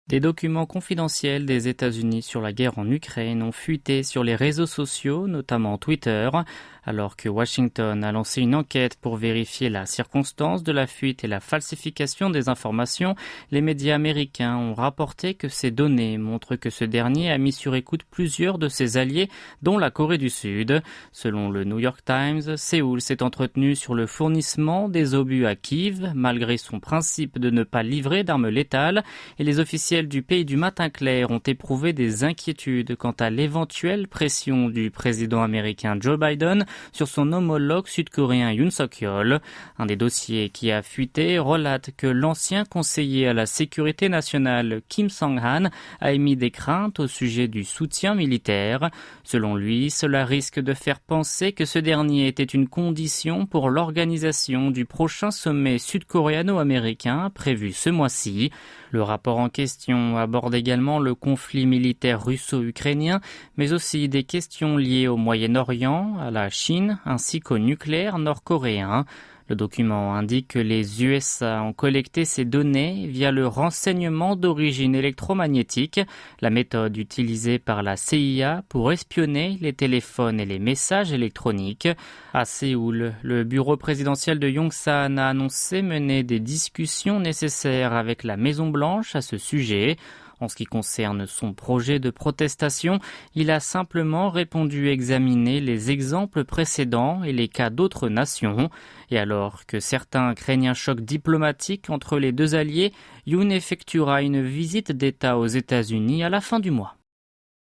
Des documents confidentiels des États-Unis sur la guerre en Ukraine ont fuité sur les réseaux sociaux, notamment Twitter, alors que Washington a lancé une enquête pour vérifier la circonstance de la fuite et la falsification des informations. Les médias américains ont rapporté que ces données montrent que ce dernier a mis sur écoute plusieurs de ses alliés, dont la Corée du Sud. Selon le New York Times, Séoul s'est entretenu sur le fournissement des obus à Kiev, malgré son principe de ne pas livrer d'armes létales, et les officiels du pays du matin clair ont éprouvé des inquiétudes quant à l'éventuelle pression du président américain Joe Biden sur son homologue sud-coréen Yoon Suk-yeol. Un des dossiers qui a fuité relate que l'ancien conseiller à la sécurité nationale Kim Song-han a émis des craintes au sujet du soutien militaire. Selon lui, cela risque de faire penser que ce dernier était une condition pour l'organisation du prochain sommet sud-coréano-américain prévu ce mois-ci. Le rapport en question aborde également le conflit militaire russo-ukrainien, mais aussi des questions liées au Moyen-Orient, à la Chine, ainsi qu'au nucléaire nord-coréen. Le document indique que les USA ont collecté ces données via le renseignement d'origine électromagnétique, la méthode utilisée par la CIA pour espionner les téléphones et les messages électroniques. À Séoul, le bureau présidentiel de Yongsan a annoncé mener des discussions nécessaires avec la Maison-Blanche à ce sujet. En ce qui concerne son projet de protestation, il a simplement répondu examiner les exemples précédents et les cas d'autres nations. Et alors que certains craignent un choc diplomatique entre les deux alliés, Yoon effectuera une visite d'État aux États-Unis à la fin du mois.